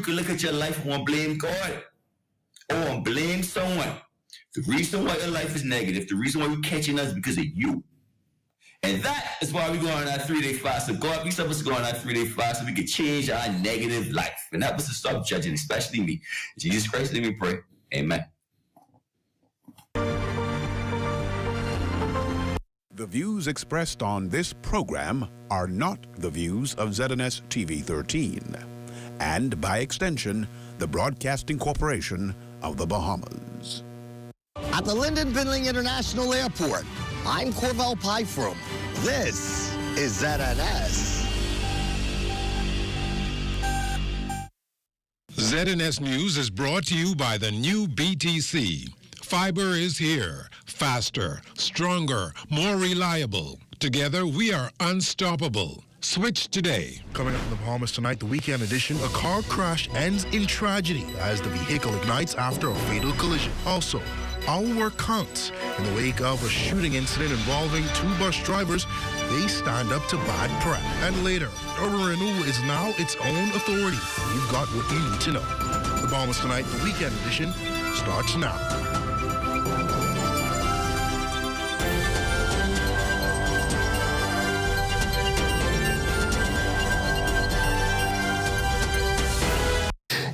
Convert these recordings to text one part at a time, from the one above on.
can look at your life and blame God or blame someone. The reason why your life is negative, the reason why you're catching us is because of you. And that is why we go on our 3-day fast. So God, please help us go on our 3-day fast so we can change our negative life. And help us to stop judging, especially me. In Jesus Christ, let me pray. Amen. The views expressed on this program are not the views of ZNS TV 13 and, by extension, the Broadcasting Corporation of the Bahamas. At the Lyndon Bindling International Airport, I'm Corval Pyfrom. This is ZNS. ZNS News is brought to you by the new BTC. Fiber is here. Faster, stronger, more reliable. Together, we are unstoppable. Switch today. Coming up in the Bahamas tonight, the weekend edition, a car crash ends in tragedy as the vehicle ignites after a fatal collision. Also, our work counts. In the wake of a shooting incident involving 2 bus drivers, they stand up to bad prep. And later, Orinu is now its own authority. You've got what you need to know. The Bahamas tonight, the weekend edition, starts now.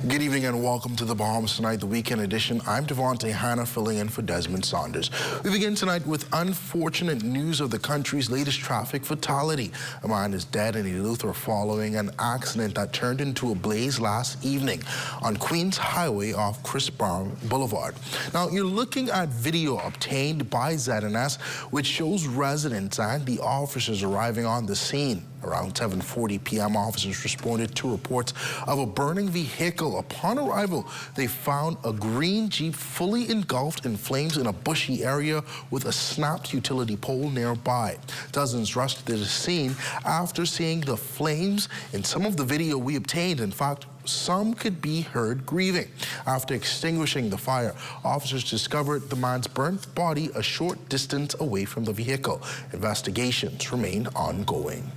Good evening and welcome to the Bahamas Tonight, the weekend edition. I'm Devontae Hanna filling in for Desmond Saunders. We begin tonight with unfortunate news of the country's latest traffic fatality. A man is dead in Eleuthera following an accident that turned into a blaze last evening on Queens Highway off Chris Brown Boulevard. Now, you're looking at video obtained by ZNS, which shows residents and the officers arriving on the scene. Around 7:40 p.m., officers responded to reports of a burning vehicle. Upon arrival, they found a green Jeep fully engulfed in flames in a bushy area with a snapped utility pole nearby. Dozens rushed to the scene after seeing the flames. In some of the video we obtained, in fact, some could be heard grieving. After extinguishing the fire, officers discovered the man's burnt body a short distance away from the vehicle. Investigations remain ongoing.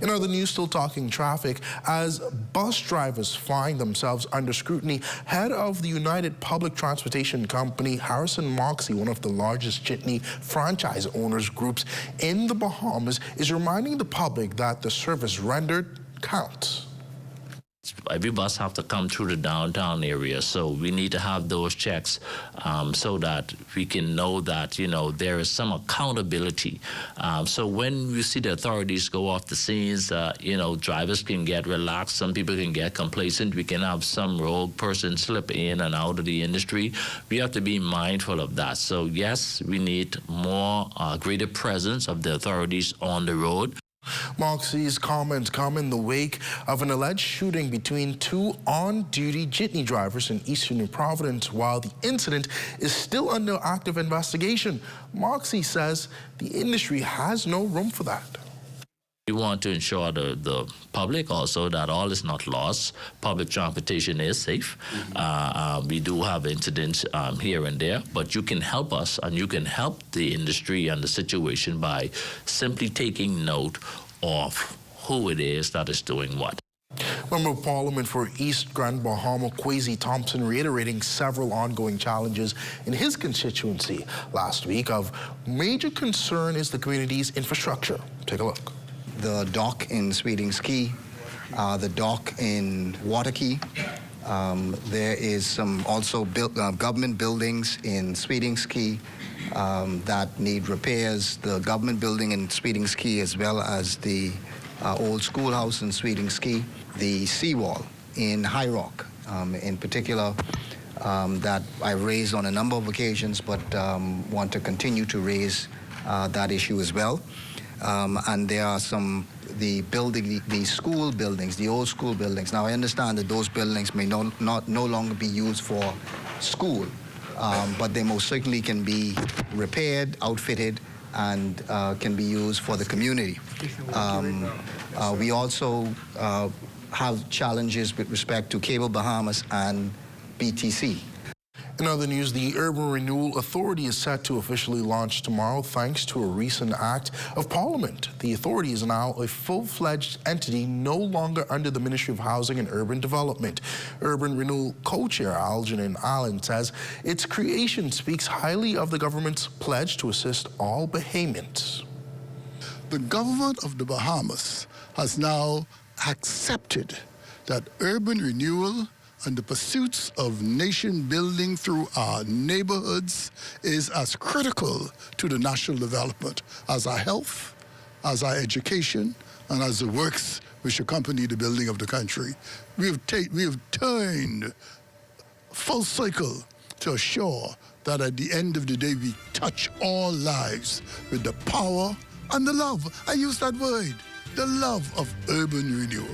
In other news, still talking traffic, as bus drivers find themselves under scrutiny, head of the United Public Transportation Company, Harrison Moxie, one of the largest jitney franchise owners groups in the Bahamas, is reminding the public that the service rendered counts. Every bus have to come through the downtown area, so we need to have those checks so that we can know that, you know, there is some accountability. So when we see the authorities go off the scenes, you know, drivers can get relaxed, some people can get complacent, we can have some rogue person slip in and out of the industry. We have to be mindful of that. So yes, we need more greater presence of the authorities on the road. Moxie's comments come in the wake of an alleged shooting between 2 on-duty jitney drivers in Eastern New Providence. While the incident is still under active investigation, Moxie says the industry has no room for that. We want to ensure the public also that all is not lost. Public transportation is safe. We do have incidents here and there, but you can help us and you can help the industry and the situation by simply taking note of who it is that is doing what. Member of Parliament for East Grand Bahama, Kwesi Thompson, reiterating several ongoing challenges in his constituency last week. Of major concern is the community's infrastructure. Take a look. The dock in Sweetings Key, the dock in Waterkey. There is some also government buildings in Sweetings Key that need repairs. The government building in Sweetings Key, as well as the old schoolhouse in Sweetings Key. The seawall in High Rock, in particular, that I've raised on a number of occasions, but want to continue to raise that issue as well. And there are some, the school buildings, the old school buildings. Now, I understand that those buildings may no longer be used for school, but they most certainly can be repaired, outfitted, and can be used for the community. We also have challenges with respect to Cable Bahamas and BTC. In other news, the Urban Renewal Authority is set to officially launch tomorrow thanks to a recent act of Parliament. The authority is now a full-fledged entity no longer under the Ministry of Housing and Urban Development. Urban Renewal co-chair Algernon Allen says its creation speaks highly of the government's pledge to assist all Bahamians. The government of the Bahamas has now accepted that urban renewal and the pursuits of nation building through our neighborhoods is as critical to the national development as our health, as our education, and as the works which accompany the building of the country. We have turned full circle to assure that at the end of the day we touch all lives with the power and the love. I use that word, the love of urban renewal.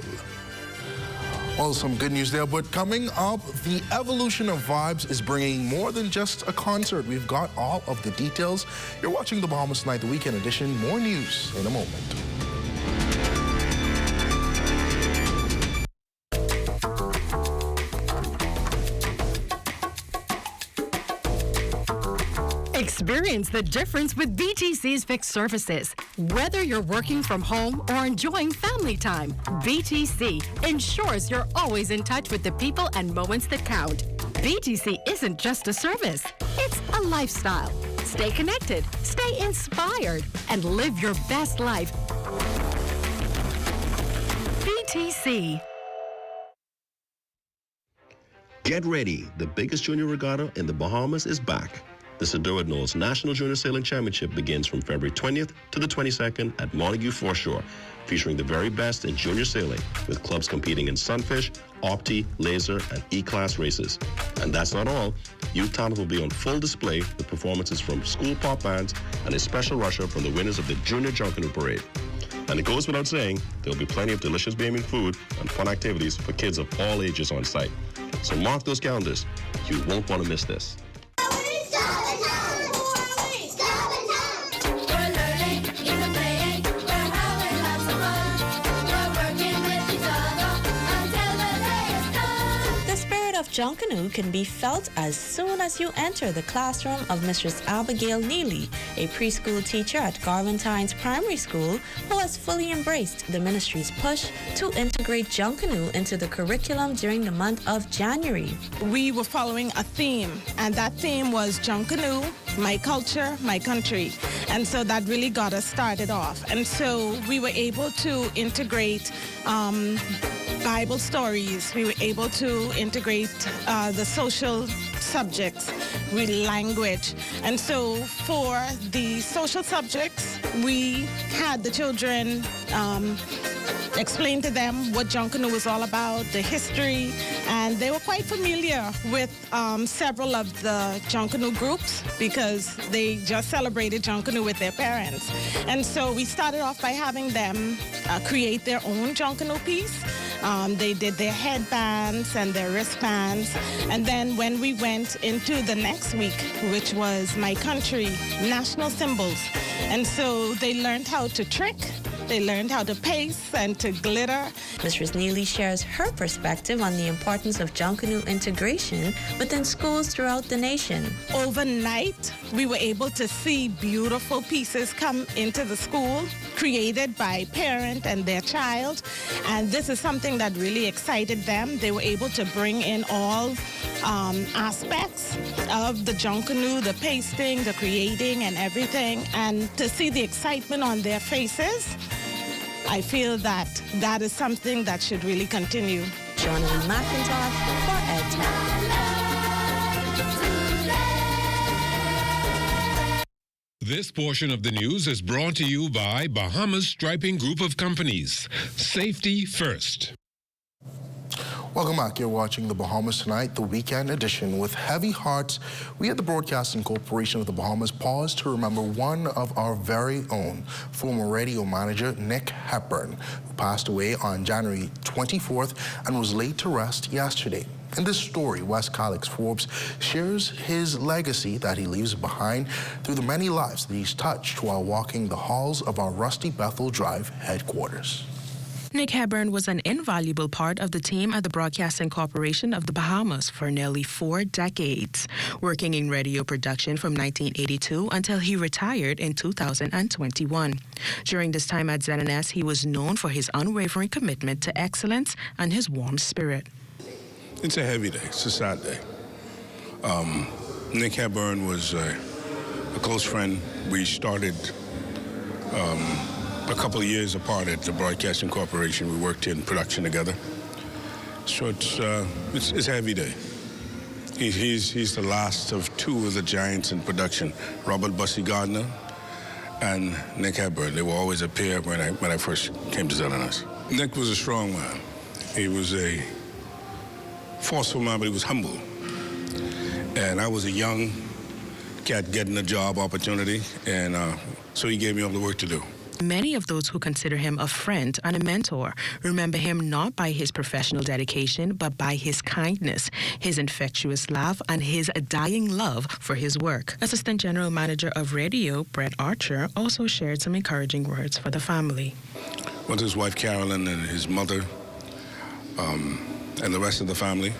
Well, some good news there, but coming up, the evolution of vibes is bringing more than just a concert. We've got all of the details. You're watching the Bahamas Tonight, the weekend edition. More news in a moment. Experience the difference with BTC's fixed services. Whether you're working from home or enjoying family time, BTC ensures you're always in touch with the people and moments that count. BTC isn't just a service, it's a lifestyle. Stay connected, stay inspired, and live your best life. BTC. Get ready, the biggest junior regatta in the Bahamas is back. The Sedora Knolls National Junior Sailing Championship begins from February 20th to the 22nd at Montague Foreshore, featuring the very best in junior sailing, with clubs competing in Sunfish, Opti, Laser, and E-Class races. And that's not all. Youth talent will be on full display with performances from school pop bands and a special rusher from the winners of the Junior Junkanoo Parade. And it goes without saying, there'll be plenty of delicious Bahamian food and fun activities for kids of all ages on site. So mark those calendars. You won't want to miss this. Junkanoo can be felt as soon as you enter the classroom of Mistress Abigail Neely, a preschool teacher at Garventines Primary School, who has fully embraced the ministry's push to integrate Junkanoo into the curriculum during the month of January. We were following a theme, and that theme was Junkanoo, my culture, my country. And so that really got us started off. And so we were able to integrate Bible stories. We were able to integrate the social subjects with language. And so for the social subjects, we had the children explain to them what Junkanoo was all about, the history, and they were quite familiar with several of the Junkanoo groups because they just celebrated Junkanoo with their parents. And so we started off by having them create their own Junkanoo piece. They did their headbands and their wristbands. And then when we went into the next week, which was My Country, national symbols. And so they learned how to trick, they learned how to pace and to glitter. Mistress Neely shares her perspective on the importance of Junkanoo integration within schools throughout the nation. Overnight, we were able to see beautiful pieces come into the school, created by parent and their child. And this is something that really excited them. They were able to bring in all aspects of the Junkanoo, the pasting, the creating, and everything. And to see the excitement on their faces, I feel that that is something that should really continue. Jonathan McIntosh for EdTech. This portion of the news is brought to you by Bahamas Striping Group of Companies. Safety first. Welcome back. You're watching the Bahamas Tonight, the weekend edition. With heavy hearts, we at the Broadcasting Corporation of the Bahamas pause to remember one of our very own, former radio manager Nick Hepburn, who passed away on January 24th and was laid to rest yesterday. In this story, Wes Calix Forbes shares his legacy that he leaves behind through the many lives that he's touched while walking the halls of our Rusty Bethel Drive headquarters. Nick Hepburn was an invaluable part of the team at the Broadcasting Corporation of the Bahamas for nearly 4 decades, working in radio production from 1982 until he retired in 2021. During this time at ZNS, he was known for his unwavering commitment to excellence and his warm spirit. It's a heavy day. It's a sad day. Nick Hepburn was a close friend. We started a couple of years apart at the Broadcasting Corporation. We worked in production together. So it's a heavy day. He's the last of 2 of the giants in production, Robert Bussy Gardner and Nick Hepburn. They will always appear when I first came to ZNS. Nick was a strong man. He was a forceful man, but he was humble. And I was a young cat getting a job opportunity, and so he gave me all the work to do. Many of those who consider him a friend and a mentor remember him not by his professional dedication, but by his kindness, his infectious laugh, and his dying love for his work. Assistant General Manager of Radio, Brett Archer, also shared some encouraging words for the family. With his wife Carolyn and his mother and the rest of the family,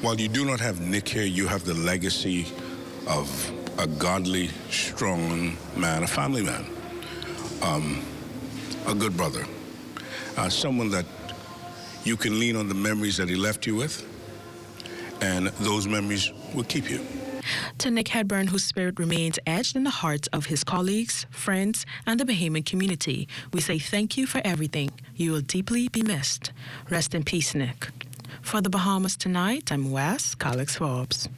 while you do not have Nick here, you have the legacy of a godly, strong man, a family man. A good brother, someone that you can lean on the memories that he left you with, and those memories will keep you. To Nick Hepburn, whose spirit remains etched in the hearts of his colleagues, friends, and the Bahamian community, we say thank you for everything. You will deeply be missed. Rest in peace, Nick. For the Bahamas Tonight, I'm Wes Calix Forbes.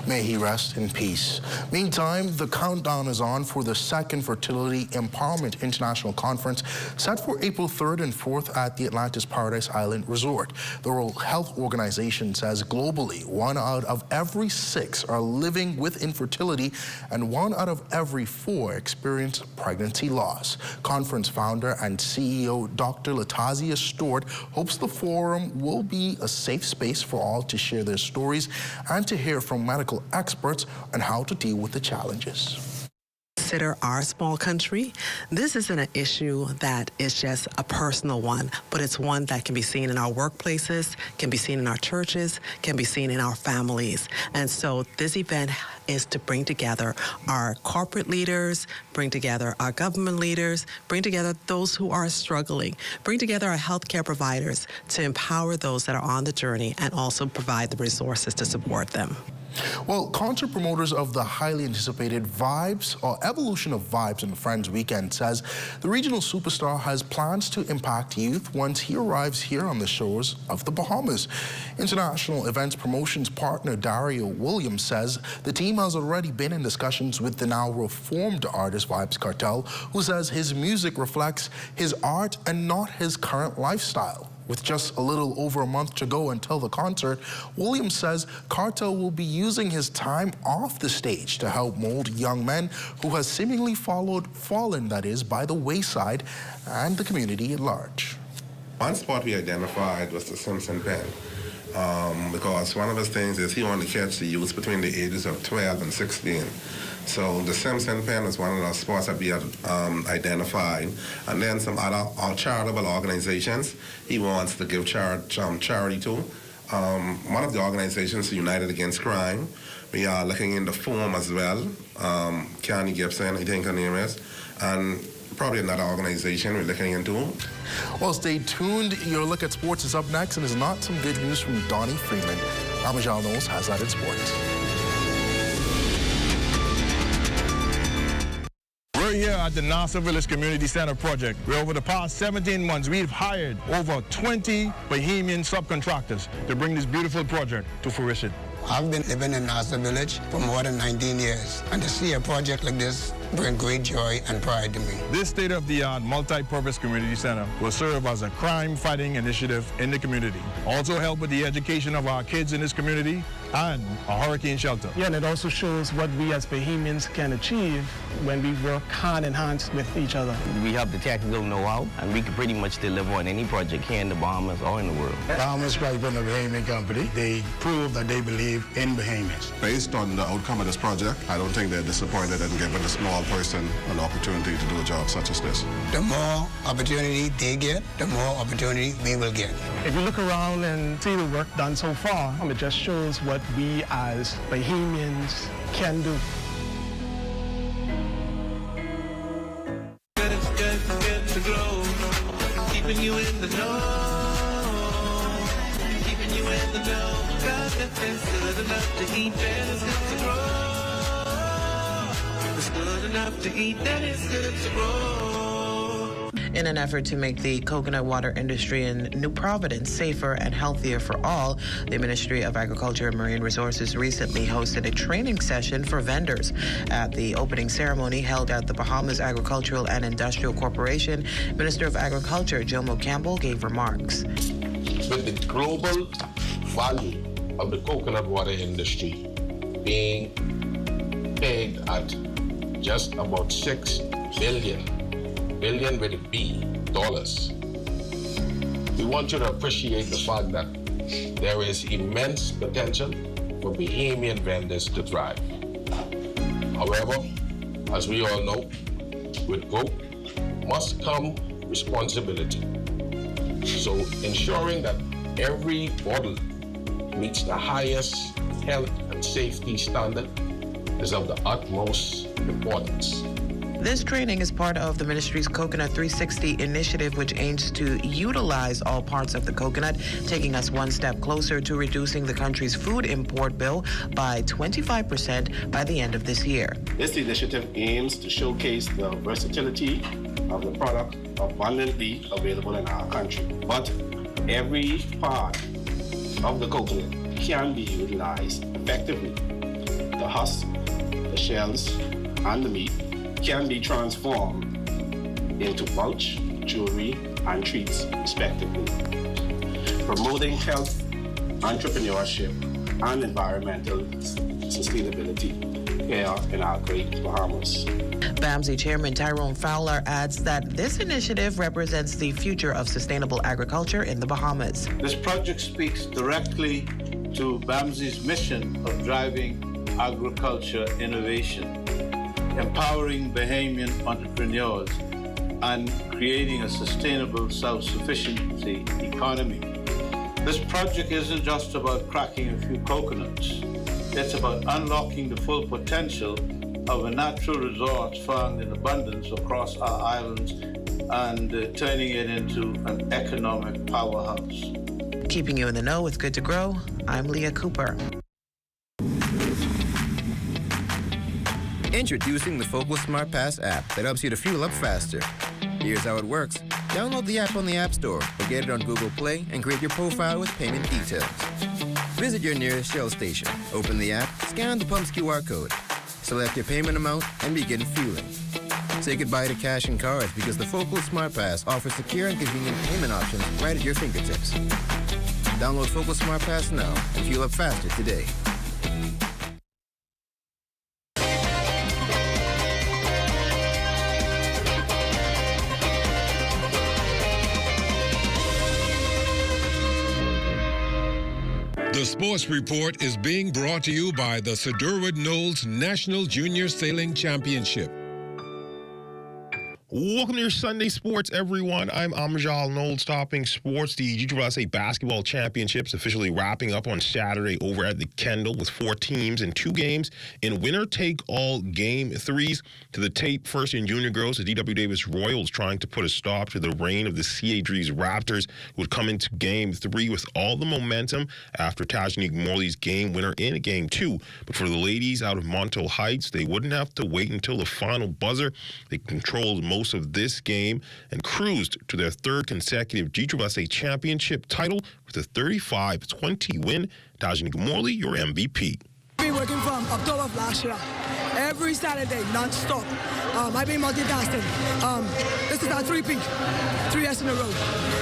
May he rest in peace. Meantime, the countdown is on for the 2nd Fertility Empowerment International Conference set for April 3rd and 4th at the Atlantis Paradise Island Resort. The World Health Organization says globally, 1 out of every 6 are living with infertility and 1 out of every 4 experience pregnancy loss. Conference founder and CEO Dr. Latazia Stewart hopes the forum will be a safe space for all to share their stories and to hear from medical experts on how to deal with the challenges. Consider our small country, this isn't an issue that is just a personal one, but it's one that can be seen in our workplaces, can be seen in our churches, can be seen in our families. And so this event is to bring together our corporate leaders, bring together our government leaders, bring together those who are struggling, bring together our healthcare providers to empower those that are on the journey and also provide the resources to support them. Well, concert promoters of the highly anticipated Vibes, or Evolution of Vibes and Friends weekend, says the regional superstar has plans to impact youth once he arrives here on the shores of the Bahamas. International events promotions partner Dario Williams says the team has already been in discussions with the now reformed artist Vibes Cartel, who says his music reflects his art and not his current lifestyle. With just a little over a month to go until the concert, Williams says Cartel will be using his time off the stage to help mold young men who has seemingly fallen, that is, by the wayside, and the community at large. One spot we identified was the Simpson Pen, because one of his things is he wanted to catch the youth between the ages of 12 and 16. So the Simpson Pen is one of the spots that we had identified. And then some other charitable organizations he wants to give charity to. One of the organizations, United Against Crime. We are looking into FOAM as well. Connie Gibson, I think her name is. And probably another organization we're looking into. Well, stay tuned. Your look at sports is up next, and there's not some good news from Donnie Freeman. Amajal Knowles has that in sports. We're here at the Nassau Village Community Center project, where over the past 17 months, we've hired over 20 Bahamian subcontractors to bring this beautiful project to fruition. I've been living in Nassau Village for more than 19 years, and to see a project like this bring great joy and pride to me. This state-of-the-art multi-purpose community center will serve as a crime-fighting initiative in the community. Also help with the education of our kids in this community and a hurricane shelter. Yeah, and it also shows what we as Bahamians can achieve when we work hand in hand with each other. We have the technical know-how, and we can pretty much deliver on any project here in the Bahamas or in the world. Bahamas Pipe and the Bahamian Company, they prove that they believe in Bahamians. Based on the outcome of this project, I don't think they're disappointed in giving a small all person an opportunity to do a job such as this. The more opportunity they get, the more opportunity we will get. If you look around and see the work done so far, it just shows what we as Bahamians can do. Good to grow, keeping you in the know, keeping you in the know. God, it's good enough to eat, and it's good to grow. It's good enough to eat, and it's good to grow. In an effort to make the coconut water industry in New Providence safer and healthier for all, the Ministry of Agriculture and Marine Resources recently hosted a training session for vendors. At the opening ceremony held at the Bahamas Agricultural and Industrial Corporation, Minister of Agriculture Jomo Campbell gave remarks. With the global value of the coconut water industry being pegged at just about $6 billion with a B, dollars. We want you to appreciate the fact that there is immense potential for Bahamian vendors to thrive. However, as we all know, with growth must come responsibility. So ensuring that every bottle meets the highest health and safety standard is of the utmost importance. This training is part of the ministry's Coconut 360 initiative, which aims to utilize all parts of the coconut, taking us one step closer to reducing the country's food import bill by 25% by the end of this year. This initiative aims to showcase the versatility of the product abundantly available in our country. But every part of the coconut can be utilized effectively. The husk, the shells, and the meat can be transformed into pouch, jewelry, and treats, respectively, promoting health, entrepreneurship, and environmental sustainability here in our great Bahamas. BAMSI Chairman Tyrone Fowler adds that this initiative represents the future of sustainable agriculture in the Bahamas. This project speaks directly to BAMSI's mission of driving agriculture innovation, empowering Bahamian entrepreneurs, and creating a sustainable self-sufficiency economy. This project isn't just about cracking a few coconuts. It's about unlocking the full potential of a natural resource found in abundance across our islands and turning it into an economic powerhouse. Keeping you in the know with Good to Grow, I'm Leah Cooper. Introducing the Focal Smart Pass app that helps you to fuel up faster. Here's how it works. Download the app on the App Store or get it on Google Play and create your profile with payment details. Visit your nearest Shell station. Open the app, scan the pump's QR code, select your payment amount, and begin fueling. Say goodbye to cash and cards because the Focal Smart Pass offers secure and convenient payment options right at your fingertips. Download Focal Smart Pass now and fuel up faster today. The Sports Report is being brought to you by the Sir Durward Knowles National Junior Sailing Championship. Welcome to your Sunday Sports, everyone. I'm Amjad Knowles, topping sports. The GWSA Basketball Championships officially wrapping up on Saturday over at the Kendall with 4 teams and 2 games in winner-take-all Game 3s. To the tape, first in junior girls, the D.W. Davis Royals trying to put a stop to the reign of the C.A. Dries Raptors, would come into Game 3 with all the momentum after Tajanique Morley's game winner in Game 2. But for the ladies out of Montauk Heights, they wouldn't have to wait until the final buzzer. They controlled most of this game and cruised to their 3rd consecutive GWSA championship title with a 35-20 win. Tajanique Morley, your MVP. I've been working from October of last year, every Saturday, non-stop. I've been multitasking. This is our 3-peat, 3 years in a row.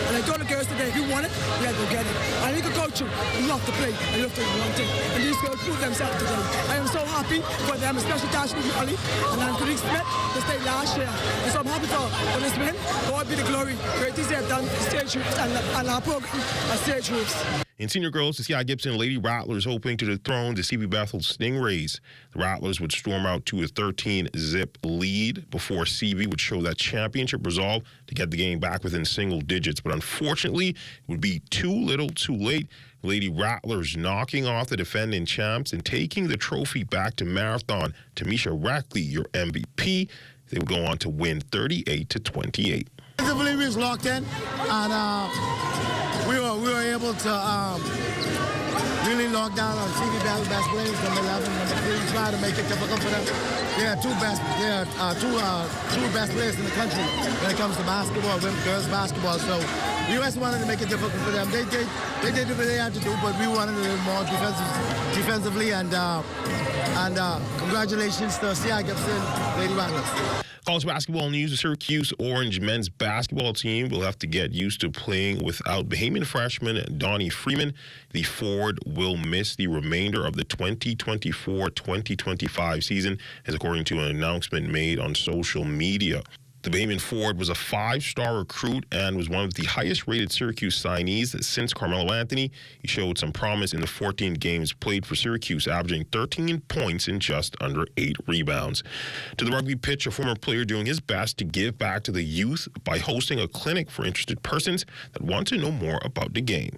And I told the girls today, if you want it, you gotta go get it. I need to coach you. You have to play, and you have to do one thing. And these girls prove themselves today. I am so happy for them, especially Tajanique Morley and Anthony Smith, to stay last year. And so I'm happy for this win. God be the glory. Great things they have done, stage roofs, and our program at stage roofs. In senior girls, the C.I. Gibson Lady Rattlers hoping to dethrone the C.B. Bethel Stingrays. The Rattlers would storm out to a 13-zip lead before C.B. would show that championship resolve to get the game back within single digits. But unfortunately, it would be too little too late. Lady Rattlers knocking off the defending champs and taking the trophy back to Marathon. Tamisha Rackley, your MVP. They would go on to win 38-28. I believe it's locked in, and we were able to really lock down on CB Bethel best players, number 11, number 3, try to make it difficult for them. They are two best players in the country when it comes to basketball, girls basketball. So we just wanted to make it difficult for them. They did what they had to do, but we wanted a little more defensively. And congratulations to C.I. Gibson, Lady Rattlers. College basketball news, the Syracuse Orange men's basketball team will have to get used to playing without Bahamian freshman Donnie Freeman. The forward will miss the remainder of the 2024-2025 season, as according to an announcement made on social media. The Bahamian forward was a 5-star recruit and was one of the highest-rated Syracuse signees since Carmelo Anthony. He showed some promise in the 14 games played for Syracuse, averaging 13 points and just under 8 rebounds. To the rugby pitch, a former player doing his best to give back to the youth by hosting a clinic for interested persons that want to know more about the game.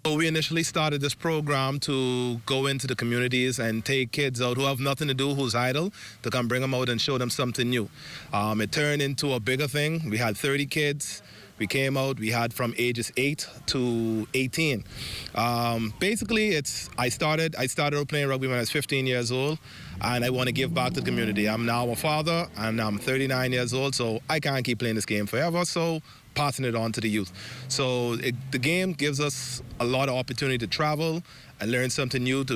We initially started this program to go into the communities and take kids out who have nothing to do, who's idle, to come bring them out and show them something new. It turned into a bigger thing. We had 30 kids. We came out, we had from ages 8 to 18. Basically, I started playing rugby when I was 15 years old, and I want to give back to the community. I'm now a father, and I'm 39 years old, so I can't keep playing this game forever, so passing it on to the youth. So the game gives us a lot of opportunity to travel and learn something new, to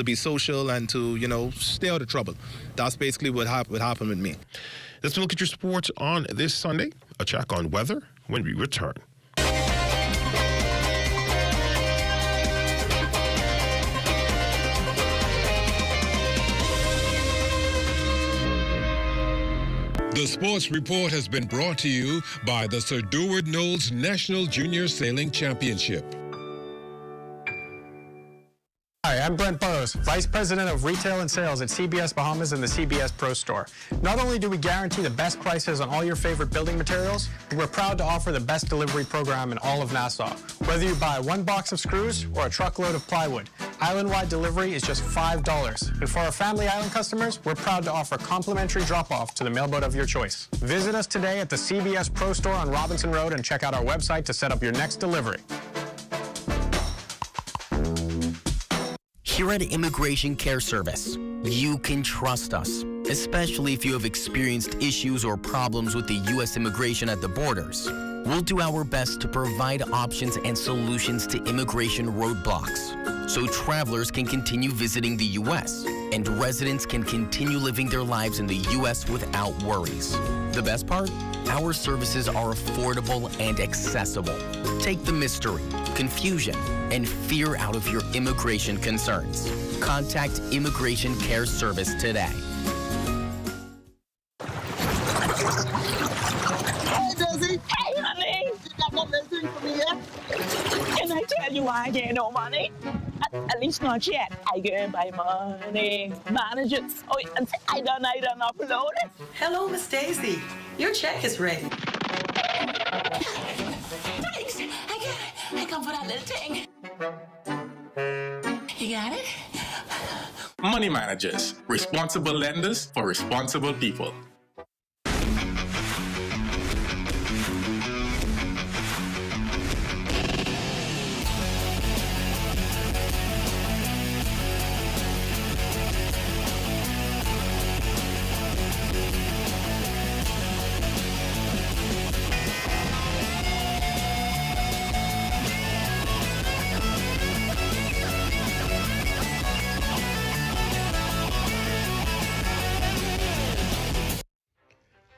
be social, and to, stay out of trouble. That's basically what happened with me. Let's look at your sports on this Sunday. A check on weather when we return. The Sports Report has been brought to you by the Sir Deward Knowles National Junior Sailing Championship. Hi, I'm Brent Burrows, Vice President of Retail and Sales at CBS Bahamas and the CBS Pro Store. Not only do we guarantee the best prices on all your favorite building materials, but we're proud to offer the best delivery program in all of Nassau. Whether you buy one box of screws or a truckload of plywood, island-wide delivery is just $5. And for our Family Island customers, we're proud to offer complimentary drop-off to the mailboat of your choice. Visit us today at the CBS Pro Store on Robinson Road and check out our website to set up your next delivery. Here at Immigration Care Service, you can trust us, especially if you have experienced issues or problems with the U.S. immigration at the borders. We'll do our best to provide options and solutions to immigration roadblocks, so travelers can continue visiting the U.S. and residents can continue living their lives in the U.S. without worries. The best part? Our services are affordable and accessible. Take the mystery, confusion, and fear out of your immigration concerns. Contact Immigration Care Service today. Hey, Josie. Hey, honey. You got no message for me yet? Can I tell you why I get no money? At least not yet. I get my money. Managers. Oh, I done upload it. Hello, Miss Daisy. Your check is ready. Thanks. I come for that little thing. You got it? Money managers, responsible lenders for responsible people.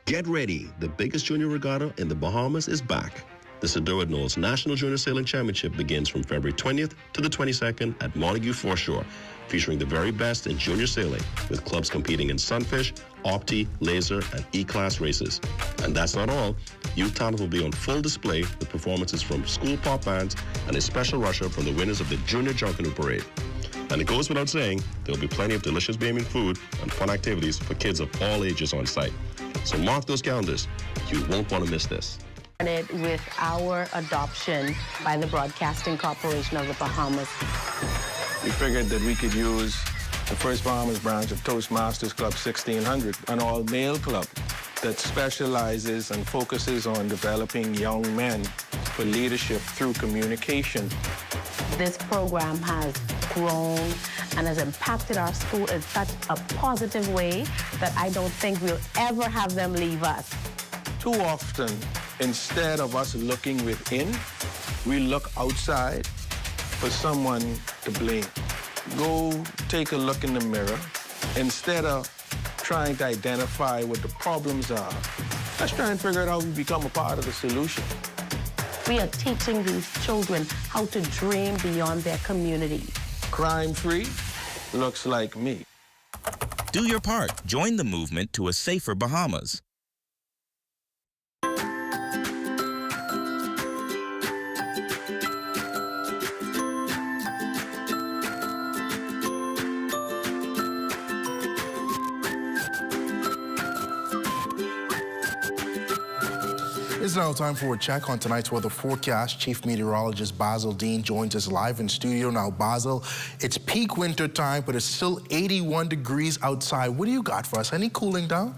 Get ready, the biggest junior regatta in the Bahamas is back. The Sedora Knolls National Junior Sailing Championship begins from February 20th to the 22nd at Montague Foreshore, featuring the very best in junior sailing, with clubs competing in Sunfish, Opti, Laser, and E-Class races. And that's not all. Youth talent will be on full display with performances from school pop bands and a special rusher from the winners of the Junior Junkanoo Parade. And it goes without saying, there will be plenty of delicious Bahamian food and fun activities for kids of all ages on site. So mark those calendars. You won't want to miss this. With our adoption by the Broadcasting Corporation of the Bahamas. We figured that we could use the First Bahamas branch of Toastmasters Club 1600, an all-male club that specializes and focuses on developing young men for leadership through communication. This program has grown and has impacted our school in such a positive way that I don't think we'll ever have them leave us. Too often, instead of us looking within, we look outside for someone to blame. Go take a look in the mirror. Instead of trying to identify what the problems are, let's try and figure out how we become a part of the solution. We are teaching these children how to dream beyond their community. Crime-free looks like me. Do your part. Join the movement to a safer Bahamas. It's now time for a check on tonight's weather forecast. Chief Meteorologist Basil Dean joins us live in studio. Now, Basil, it's peak winter time, but it's still 81 degrees outside. What do you got for us? Any cooling down?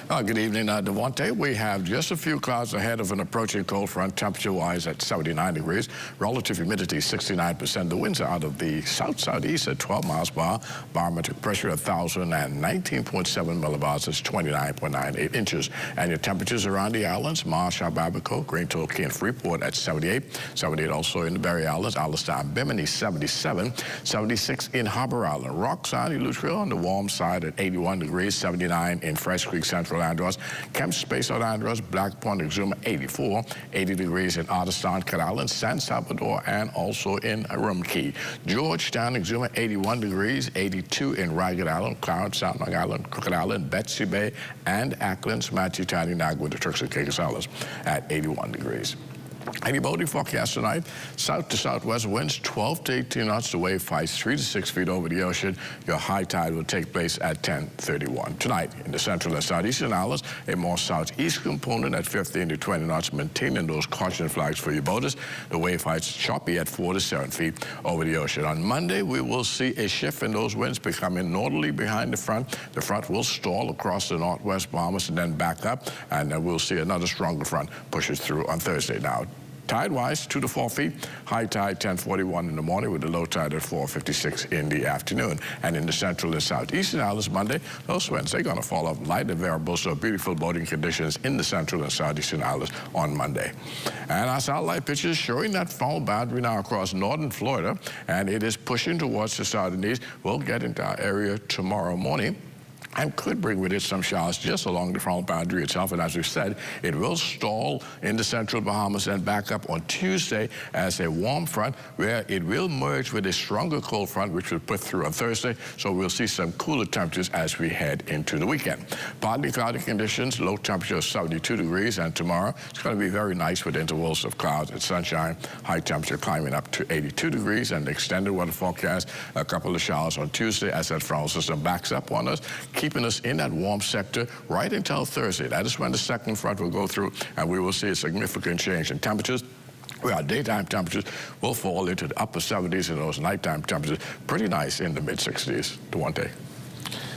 Good evening, Devontae. We have just a few clouds ahead of an approaching cold front, temperature-wise at 79 degrees. Relative humidity 69%. The winds are out of the south-southeast at 12 miles per hour. Barometric pressure 1,019.7 millibars. It's 29.98 inches. And your temperatures around the islands, Marshall, Babaco, Green Torquay, and Freeport at 78. 78 also in the Berry Islands, Alistair and Bimini 77. 76 in Harbor Island. Rock Island, Eleuthera on the warm side at 81 degrees. 79 in Fresh Creek, Central Andros, Kemp Space out Andros, Black Pond, Exuma 84, 80 degrees in Otterstown, Cat Island, San Salvador, and also in Rumkey. Georgetown, Exuma 81 degrees, 82 in Ragged Island, Clarence, South Long Island, Crooked Island, Betsy Bay, and Acklands, Matthew, Tiny, Nagwood, the Turks and Caicos Islands at 81 degrees. Any boating forecast tonight, south to southwest winds 12 to 18 knots. The wave heights 3 to 6 feet over the ocean. Your high tide will take place at 10:31. Tonight, in the central and southeastern islands, a more southeast component at 15 to 20 knots, maintaining those caution flags for your boaters. The wave heights choppy at 4 to 7 feet over the ocean. On Monday, we will see a shift in those winds becoming northerly behind the front. The front will stall across the northwest Bahamas and then back up, and we'll see another stronger front pushes through on Thursday. Now, tide-wise, 2 to 4 feet. High tide 10:41 in the morning with the low tide at 4:56 in the afternoon. And in the central and southeastern islands Monday, those winds, they're going to fall off light and variable, so beautiful boating conditions in the central and southeastern islands on Monday. And our satellite pictures showing that fall boundary now across northern Florida, and it is pushing towards the southeast. We'll get into our area tomorrow morning, and could bring with it some showers just along the front boundary itself. And as we said, it will stall in the central Bahamas and back up on Tuesday as a warm front, where it will merge with a stronger cold front, which will put through on Thursday. So we'll see some cooler temperatures as we head into the weekend. Partly cloudy conditions, low temperature of 72 degrees. And tomorrow, it's going to be very nice with intervals of clouds and sunshine. High temperature climbing up to 82 degrees. And the extended weather forecast, a couple of showers on Tuesday as that frontal system backs up on us, keeping us in that warm sector right until Thursday. That is when the second front will go through, and we will see a significant change in temperatures, where our daytime temperatures will fall into the upper 70s and those nighttime temperatures pretty nice in the mid-60s. Devontae.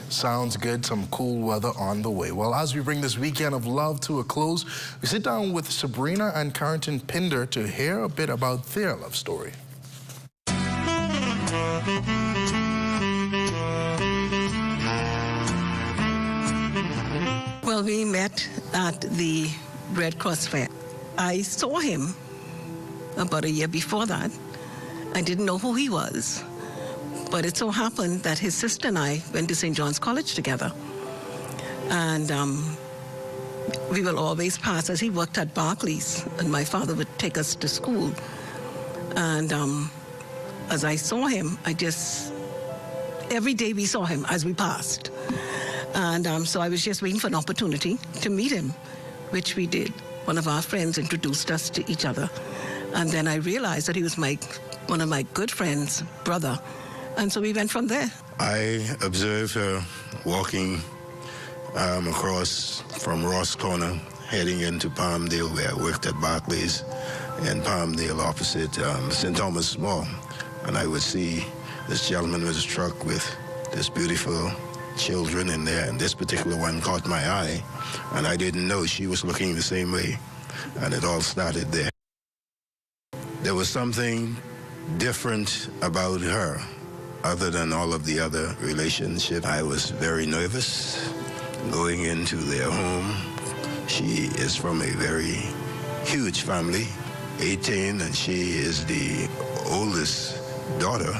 Sounds good. Some cool weather on the way. Well, as we bring this weekend of love to a close, we sit down with Sabrina and Carrington Pinder to hear a bit about their love story. Well, we met at the Red Cross Fair. I saw him about a year before that. I didn't know who he was, but it so happened that his sister and I went to St. John's College together. And we will always pass as he worked at Barclays, and my father would take us to school. And as I saw him, every day we saw him as we passed. And so I was just waiting for an opportunity to meet him, which we did. One of our friends introduced us to each other. And then I realized that he was one of my good friends' brother. And so we went from there. I observed her walking across from Ross Corner, heading into Palmdale, where I worked at Barclays, and Palmdale opposite St. Thomas Mall. And I would see this gentleman with his truck with this beautiful children in there, and this particular one caught my eye, and I didn't know she was looking the same way, and it all started there. There was something different about her, other than all of the other relationships. I was very nervous going into their home. She is from a very huge family, 18, and she is the oldest daughter.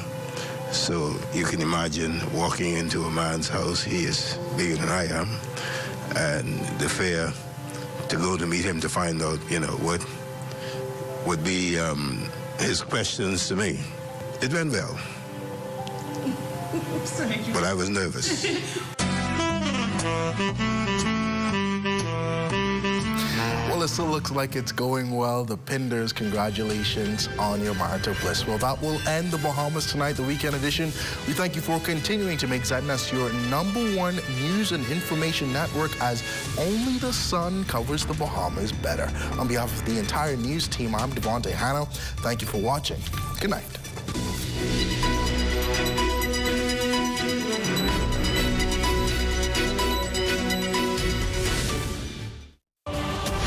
So you can imagine walking into a man's house, he is bigger than I am, and the fear to go to meet him to find out, what would be his questions to me. It went well, but I was nervous. Well, it still looks like it's going well. The Pinders, congratulations on your marital bliss. Well, that will end the Bahamas Tonight, the weekend edition. We thank you for continuing to make ZNS your #1 news and information network, as only the sun covers the Bahamas better. On behalf of the entire news team, I'm Devontae Hanna. Thank you for watching. Good night.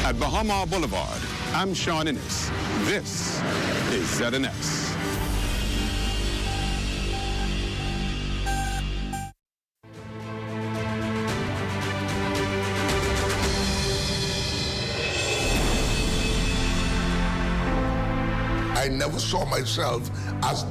At Bahama Boulevard, I'm Sean Innes. This is ZNS. I never saw myself as the